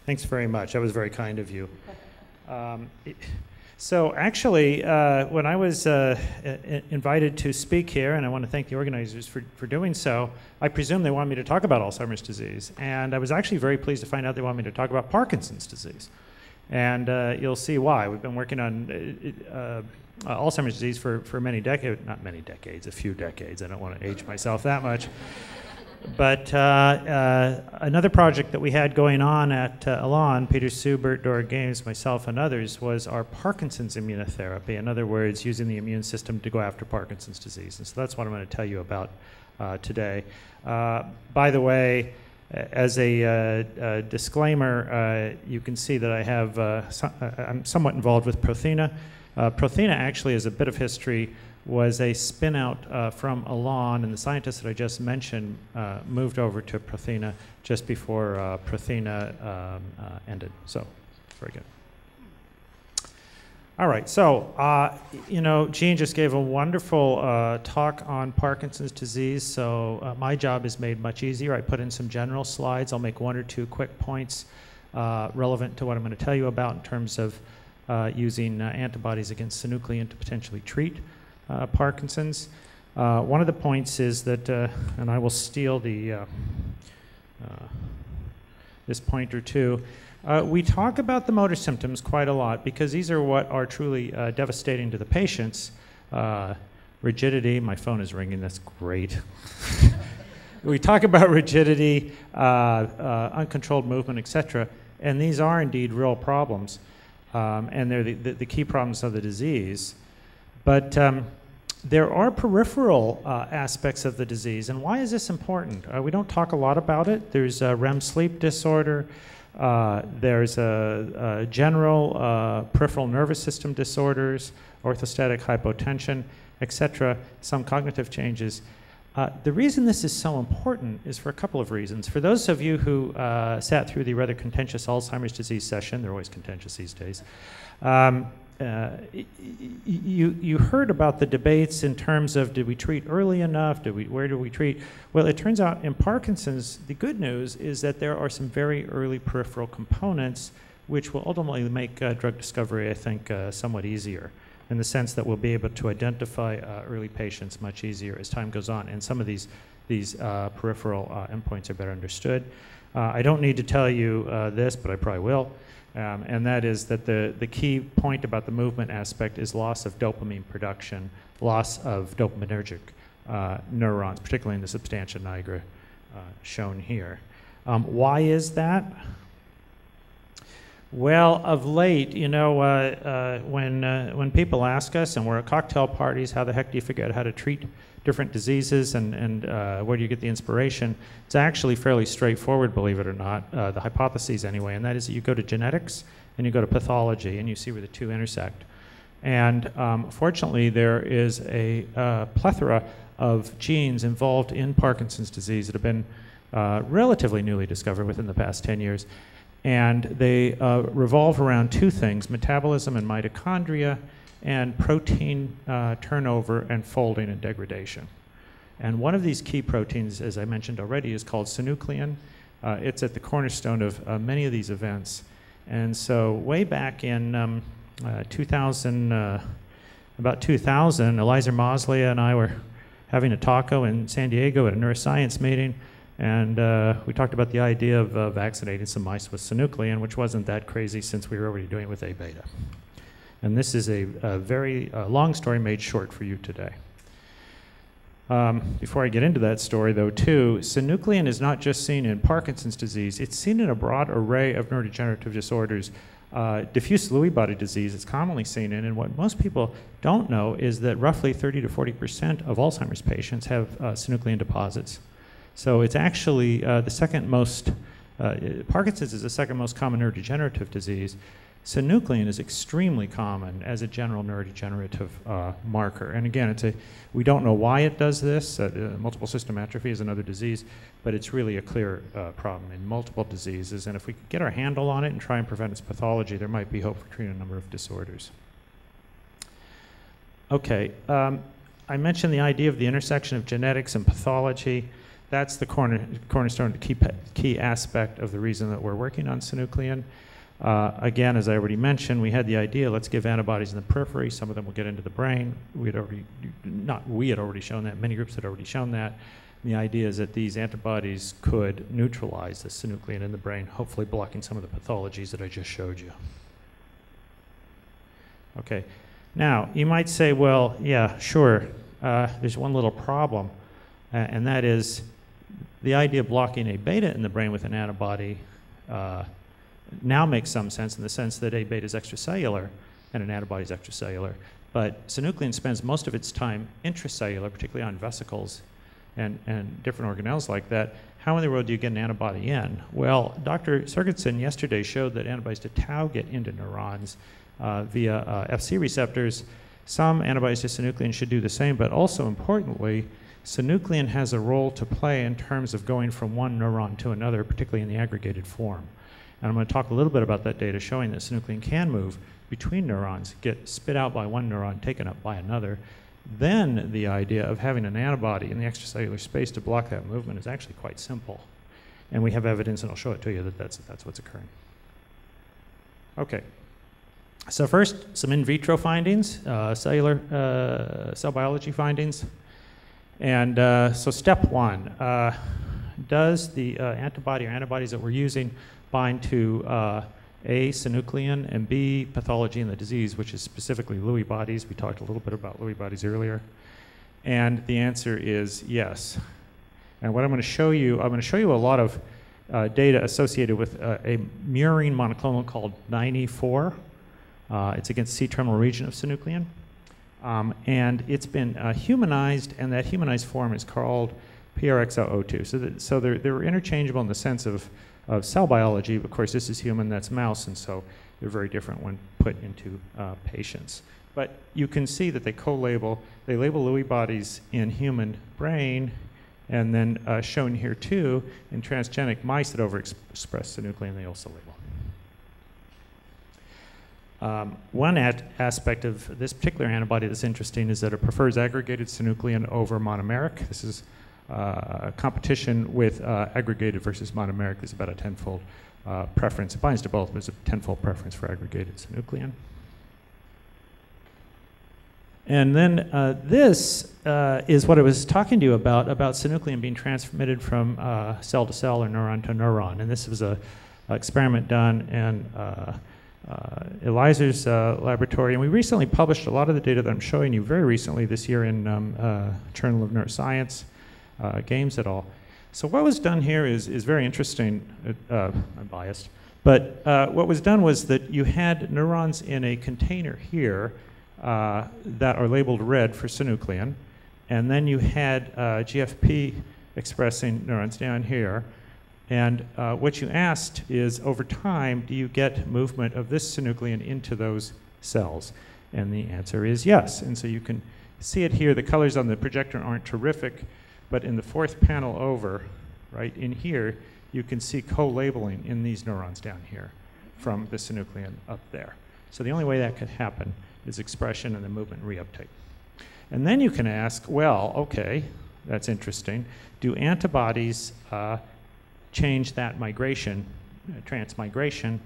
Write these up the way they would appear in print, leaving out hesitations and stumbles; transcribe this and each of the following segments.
Thanks very much. That was very kind of you. So actually, when I was invited to speak here, and I want to thank the organizers for doing so, I presume they wanted me to talk about Alzheimer's disease. And I was actually very pleased to find out they wanted me to talk about Parkinson's disease. And you'll see why. We've been working on Alzheimer's disease for many decades, not many decades, a few decades. I don't want to age myself that much. But another project that we had going on at Elan, Peter Subert, Dora Games, myself, and others, was our Parkinson's immunotherapy. In other words, using the immune system to go after Parkinson's disease. And so that's what I'm going to tell you about today. By the way, as a disclaimer, you can see that I have, I'm somewhat involved with Prothena. Prothena actually, is a bit of history, was a spin-out from Elan, and the scientists that I just mentioned moved over to Prothena just before Prothena ended. So, very good. All right, so, you know, Jean just gave a wonderful talk on Parkinson's disease, so my job is made much easier. I put in some general slides. I'll make one or two quick points relevant to what I'm going to tell you about in terms of using antibodies against synuclein to potentially treat Parkinson's. One of the points is that, and I will steal the this pointer too, we talk about the motor symptoms quite a lot because these are what are truly devastating to the patients. Rigidity, my phone is ringing, that's great. We talk about rigidity, uncontrolled movement, etc., and these are indeed real problems, and they're the key problems of the disease. But there are peripheral aspects of the disease, and why is this important? We don't talk a lot about it. There's REM sleep disorder, there's general peripheral nervous system disorders, orthostatic hypotension, etc., some cognitive changes. The reason this is so important is for a couple of reasons. For those of you who sat through the rather contentious Alzheimer's disease session, they're always contentious these days, you heard about the debates in terms of did we treat early enough, where do we treat? Well, it turns out in Parkinson's, the good news is that there are some very early peripheral components which will ultimately make drug discovery, I think, somewhat easier, in the sense that we'll be able to identify early patients much easier as time goes on, and some of these peripheral endpoints are better understood. I don't need to tell you this, but I probably will. And that is that the key point about the movement aspect is loss of dopamine production, loss of dopaminergic neurons, particularly in the substantia nigra shown here. Why is that? Well, of late, you know, when people ask us, and we're at cocktail parties, how the heck do you figure out how to treat different diseases, and where do you get the inspiration? It's actually fairly straightforward, believe it or not, the hypotheses anyway, and that is that you go to genetics and you go to pathology and you see where the two intersect. And fortunately, there is a plethora of genes involved in Parkinson's disease that have been relatively newly discovered within the past 10 years. And they revolve around two things: metabolism and mitochondria, and protein turnover and folding and degradation. And one of these key proteins, as I mentioned already, is called synuclein. It's at the cornerstone of many of these events. And so way back in about 2000, Eliza Mosley and I were having a taco in San Diego at a neuroscience meeting, and we talked about the idea of vaccinating some mice with synuclein, which wasn't that crazy since we were already doing it with A-beta. And this is a very long story made short for you today. Before I get into that story, though, too, synuclein is not just seen in Parkinson's disease. It's seen in a broad array of neurodegenerative disorders. Diffuse Lewy body disease is commonly seen in, and what most people don't know is that roughly 30 to 40% of Alzheimer's patients have synuclein deposits. So it's actually the second most, Parkinson's is the second most common neurodegenerative disease. Synuclein is extremely common as a general neurodegenerative marker. And again, we don't know why it does this. Multiple system atrophy is another disease, but it's really a clear problem in multiple diseases. And if we could get our handle on it and try and prevent its pathology, there might be hope for treating a number of disorders. Okay, I mentioned the idea of the intersection of genetics and pathology. That's the cornerstone, the key aspect of the reason that we're working on synuclein. Again, as I already mentioned, we had the idea, let's give antibodies in the periphery. Some of them will get into the brain. We had already shown that. Many groups had already shown that. And the idea is that these antibodies could neutralize the synuclein in the brain, hopefully blocking some of the pathologies that I just showed you. Okay. Now, you might say, well, yeah, sure. There's one little problem, and that is the idea of blocking A beta in the brain with an antibody now makes some sense in the sense that A beta is extracellular and an antibody is extracellular. But synuclein spends most of its time intracellular, particularly on vesicles and different organelles like that. How in the world do you get an antibody in? Well, Dr. Sergensen yesterday showed that antibodies to tau get into neurons via Fc receptors. Some antibodies to synuclein should do the same, but also importantly, synuclein has a role to play in terms of going from one neuron to another, particularly in the aggregated form. And I'm going to talk a little bit about that data showing that synuclein can move between neurons, get spit out by one neuron, taken up by another. Then the idea of having an antibody in the extracellular space to block that movement is actually quite simple. And we have evidence, and I'll show it to you, that that's what's occurring. Okay. So first, some in vitro findings, cellular cell biology findings. And so step one, does the antibody or antibodies that we're using bind to A, synuclein, and B, pathology in the disease, which is specifically Lewy bodies. We talked a little bit about Lewy bodies earlier. And the answer is yes. And what I'm going to show you, a lot of data associated with a murine monoclonal called 94. It's against C-terminal region of synuclein. And it's been humanized, and that humanized form is called PRX002. So they're interchangeable in the sense of cell biology. Of course, this is human, that's mouse, and so they're very different when put into patients. But you can see that they co-label, they label Lewy bodies in human brain, and then shown here too, in transgenic mice that overexpress synuclein, they also label. One aspect of this particular antibody that's interesting is that it prefers aggregated synuclein over monomeric. This is competition with aggregated versus monomeric. There's about a 10-fold preference. It binds to both, but there's a 10-fold preference for aggregated synuclein. And then this is what I was talking to you about synuclein being transmitted from cell to cell or neuron to neuron. And this was an experiment done in Elizer's laboratory. And we recently published a lot of the data that I'm showing you very recently this year in Journal of Neuroscience, Games et al. So what was done here is very interesting. I'm biased. But what was done was that you had neurons in a container here that are labeled red for synuclein. And then you had GFP expressing neurons down here. And what you asked is, over time, do you get movement of this synuclein into those cells? And the answer is yes. And so you can see it here. The colors on the projector aren't terrific, but in the fourth panel over, right in here, you can see co-labeling in these neurons down here from the synuclein up there. So the only way that could happen is expression and the movement reuptake. And then you can ask, well, okay, that's interesting. Do antibodies change that migration, transmigration?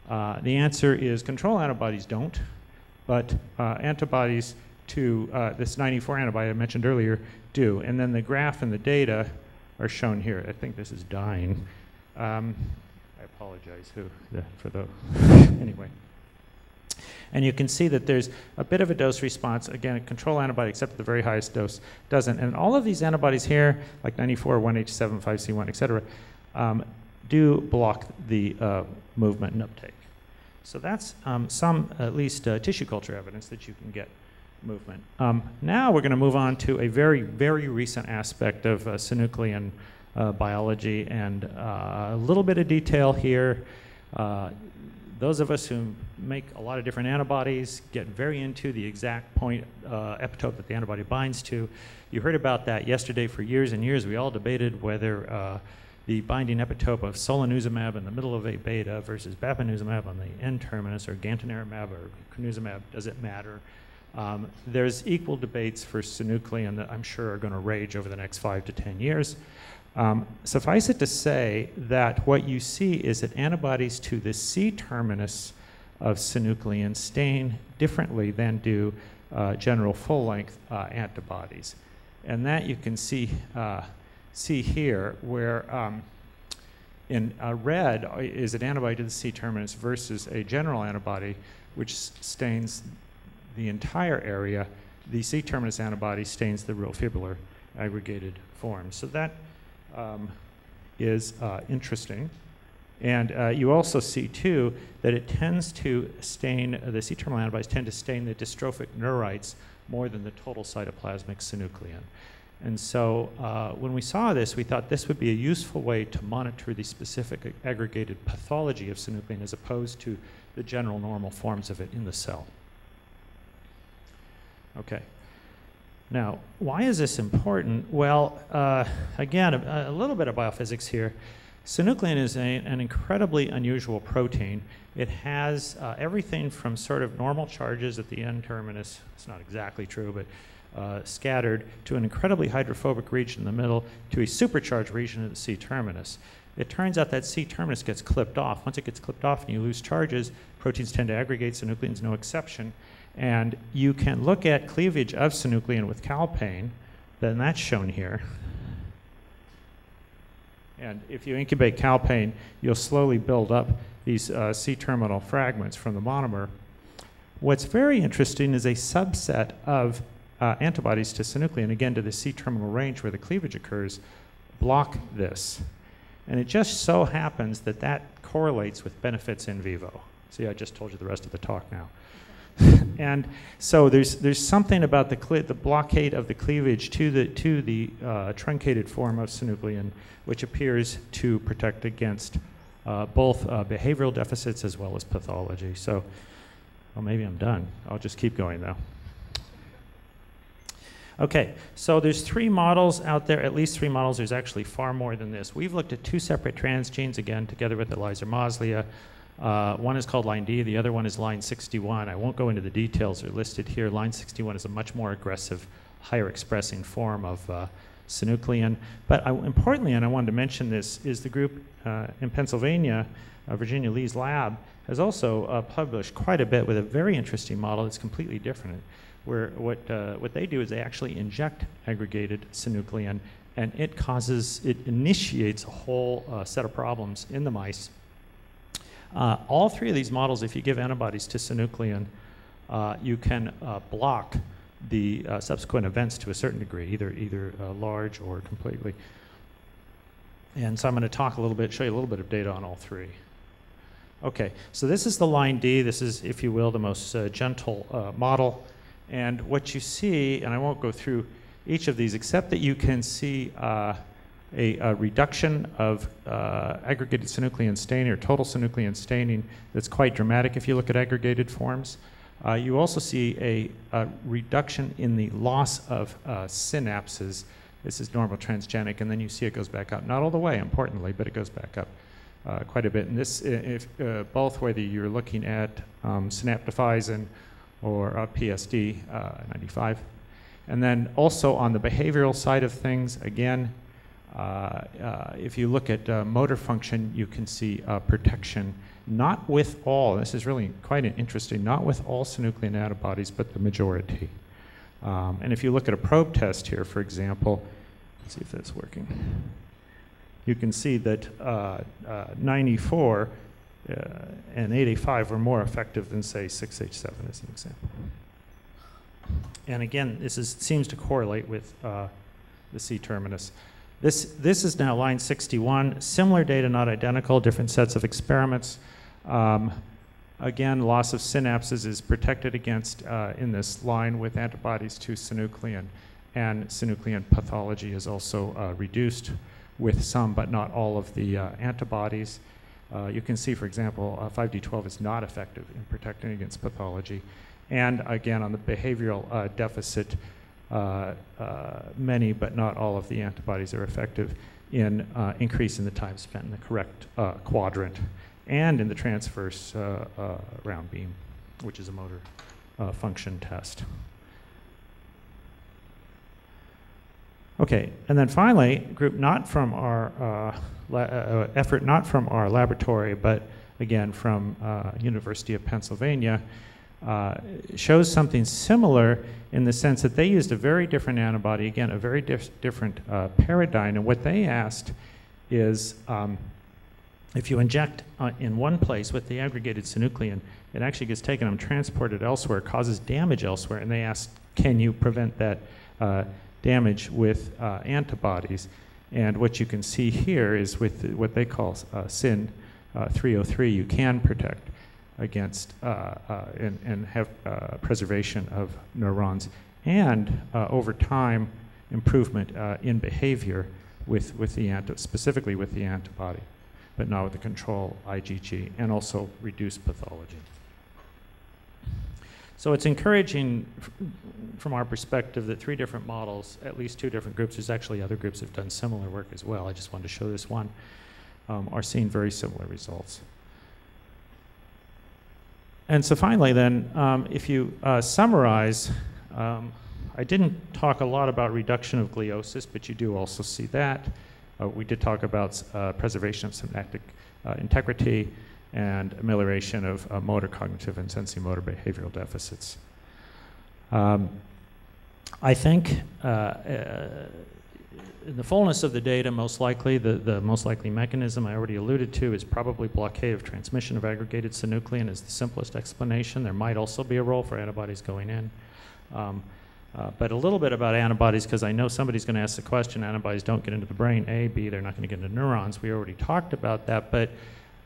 The answer is control antibodies don't, but antibodies to this 94 antibody I mentioned earlier do. And then the graph and the data are shown here. I think this is dying. I apologize for the, anyway. And you can see that there's a bit of a dose response. Again, a control antibody, except at the very highest dose, doesn't. And all of these antibodies here, like 94, 1H7, 5C1, et cetera, do block the movement and uptake. So that's some, at least, tissue culture evidence that you can get movement. Now we're going to move on to a very, very recent aspect of synuclein biology, and a little bit of detail here. Those of us who make a lot of different antibodies get very into the exact point epitope that the antibody binds to. You heard about that yesterday. For years and years, we all debated whether the binding epitope of solanezumab in the middle of A beta versus bapineuzumab on the N-terminus, or gantenerumab or crenezumab, does it matter? There's equal debates for synuclein that I'm sure are going to rage over the next 5 to 10 years. Suffice it to say that what you see is that antibodies to the C-terminus of synuclein stain differently than do general full-length antibodies. And that you can see here, where in red is an antibody to the C-terminus versus a general antibody which stains the entire area. The C-terminus antibody stains the real fibrillar aggregated form. So that is interesting. And you also see, too, that it tends to stain, the C-terminal antibodies tend to stain the dystrophic neurites more than the total cytoplasmic synuclein. And so when we saw this, we thought this would be a useful way to monitor the specific aggregated pathology of synuclein as opposed to the general normal forms of it in the cell. Okay. Now, why is this important? Well, again, a little bit of biophysics here. Synuclein is an incredibly unusual protein. It has everything from sort of normal charges at the N-terminus, it's not exactly true, but scattered, to an incredibly hydrophobic region in the middle, to a supercharged region at the C-terminus. It turns out that C-terminus gets clipped off. Once it gets clipped off and you lose charges, proteins tend to aggregate, synuclein is no exception. And you can look at cleavage of synuclein with calpain, then that's shown here. And if you incubate calpain, you'll slowly build up these C-terminal fragments from the monomer. What's very interesting is a subset of antibodies to synuclein, again to the C-terminal range where the cleavage occurs, block this. And it just so happens that that correlates with benefits in vivo. See, I just told you the rest of the talk now. And so there's something about the blockade of the cleavage to the truncated form of synuclein, which appears to protect against both behavioral deficits as well as pathology. So, well, maybe I'm done. I'll just keep going though. Okay, so there's 3 models out there, at least 3 models. There's actually far more than this. We've looked at 2 separate transgenes, again, together with Eliza Moslia. One is called line D, the other one is line 61. I won't go into the details, they're listed here. Line 61 is a much more aggressive, higher expressing form of synuclein. But importantly, and I wanted to mention this, is the group in Pennsylvania, Virginia Lee's lab, has also published quite a bit with a very interesting model that's completely different, where what they do is they actually inject aggregated synuclein, and it initiates a whole set of problems in the mice. All 3 of these models, if you give antibodies to synuclein, you can block the subsequent events to a certain degree, either large or completely. And so I'm going to talk a little bit, show you a little bit of data on all 3. Okay, so this is the line D. This is, if you will, the most gentle model. And what you see, and I won't go through each of these, except that you can see a reduction of aggregated synuclein staining or total synuclein staining that's quite dramatic if you look at aggregated forms. You also see a reduction in the loss of synapses. This is normal transgenic, and then you see it goes back up. Not all the way, importantly, but it goes back up quite a bit. And this, both whether you're looking at synaptophysin or PSD 95. And then also on the behavioral side of things, again, if you look at motor function, you can see protection, not with all, this is really quite interesting, not with all synuclein antibodies, but the majority. And if you look at a probe test here, for example, let's see if that's working. You can see that 94 and 8A5 were more effective than, say, 6H7 as an example. And again, this seems to correlate with the C-terminus. This is now line 61. Similar data, not identical, different sets of experiments. Again, loss of synapses is protected against in this line with antibodies to synuclein, and synuclein pathology is also reduced with some, but not all of the antibodies. You can see, for example, 5D12 is not effective in protecting against pathology. And again, on the behavioral deficit, many but not all of the antibodies are effective in increasing the time spent in the correct quadrant and in the transverse round beam, which is a motor function test. Okay, and then finally, group not from our effort not from our laboratory, but again from University of Pennsylvania, shows something similar in the sense that they used a very different antibody, again, a very different paradigm, and what they asked is if you inject in one place with the aggregated synuclein, it actually gets taken and transported elsewhere, causes damage elsewhere, and they asked, can you prevent that damage with antibodies? And what you can see here is with what they call SYN 303, you can protect against and have preservation of neurons and over time improvement in behavior with the specifically with the antibody, but not with the control IgG, and also reduce pathology. So it's encouraging from our perspective that 3 different models, at least 2 different groups, there's actually other groups that have done similar work as well, I just wanted to show this one, are seeing very similar results. And so finally then, if you summarize, I didn't talk a lot about reduction of gliosis, but you do also see that. We did talk about preservation of synaptic integrity and amelioration of motor cognitive and sensory-motor behavioral deficits. I think in the fullness of the data, most likely, the most likely mechanism I already alluded to is probably blockade of transmission of aggregated synuclein is the simplest explanation. There might also be a role for antibodies going in. But a little bit about antibodies, because I know somebody's going to ask the question, antibodies don't get into the brain, A, B, they're not going to get into neurons. We already talked about that, but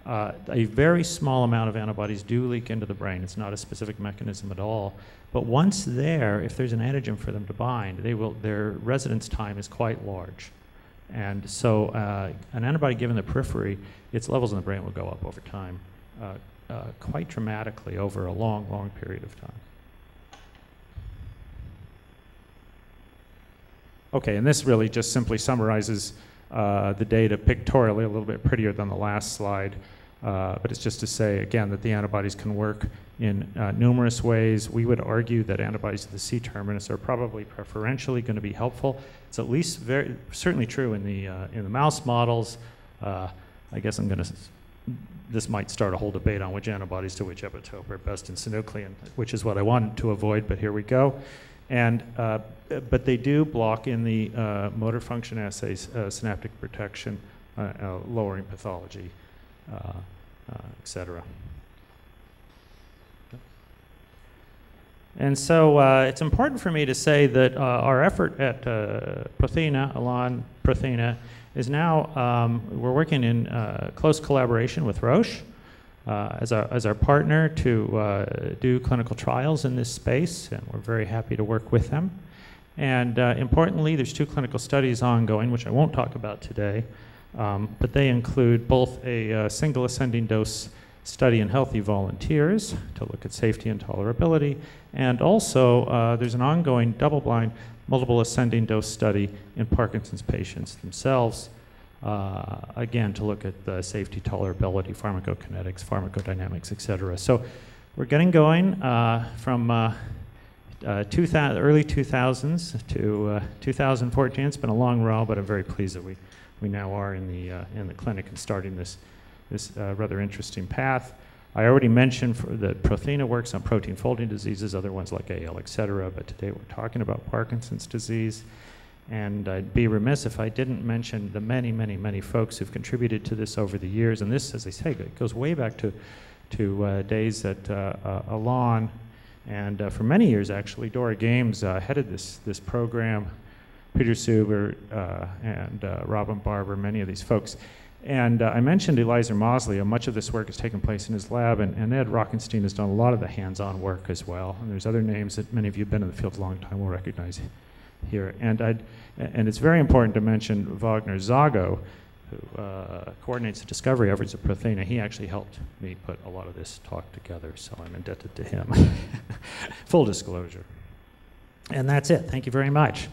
a very small amount of antibodies do leak into the brain. It's not a specific mechanism at all. But once there, if there's an antigen for them to bind, their residence time is quite large. And so an antibody given the periphery, its levels in the brain will go up over time quite dramatically over a long, long period of time. Okay, and this really just simply summarizes the data pictorially, a little bit prettier than the last slide. But it's just to say, again, that the antibodies can work in numerous ways. We would argue that antibodies to the C-terminus are probably preferentially going to be helpful. It's at least certainly true in the mouse models. I guess this might start a whole debate on which antibodies to which epitope are best in synuclein, which is what I wanted to avoid, but here we go. And, but they do block in the motor function assays synaptic protection, lowering pathology, et cetera. And so it's important for me to say that our effort at Prothena, Elan Prothena, is now, we're working in close collaboration with Roche as our partner to do clinical trials in this space, and we're very happy to work with them. And importantly, there's 2 clinical studies ongoing, which I won't talk about today, but they include both a single ascending dose study in healthy volunteers to look at safety and tolerability, and also there's an ongoing double-blind multiple ascending dose study in Parkinson's patients themselves, again, to look at the safety, tolerability, pharmacokinetics, pharmacodynamics, et cetera. So we're getting going from early 2000s to 2014. It's been a long row, but I'm very pleased that we now are in the clinic and starting this rather interesting path. I already mentioned that Prothena works on protein folding diseases, other ones like AL, et cetera, but today we're talking about Parkinson's disease. And I'd be remiss if I didn't mention the many, many, many folks who've contributed to this over the years. And this, as I say, it goes way back to days at Elan. And for many years, actually, Dora Games headed this program, Peter Suber and Robin Barber, many of these folks. And I mentioned Eliezer Mosley. Much of this work has taken place in his lab, and Ed Rockenstein has done a lot of the hands-on work as well. And there's other names that many of you who've been in the field a long time will recognize here. And it's very important to mention Wagner Zago, who coordinates the discovery efforts of Prothena. He actually helped me put a lot of this talk together, so I'm indebted to him. Full disclosure. And that's it. Thank you very much.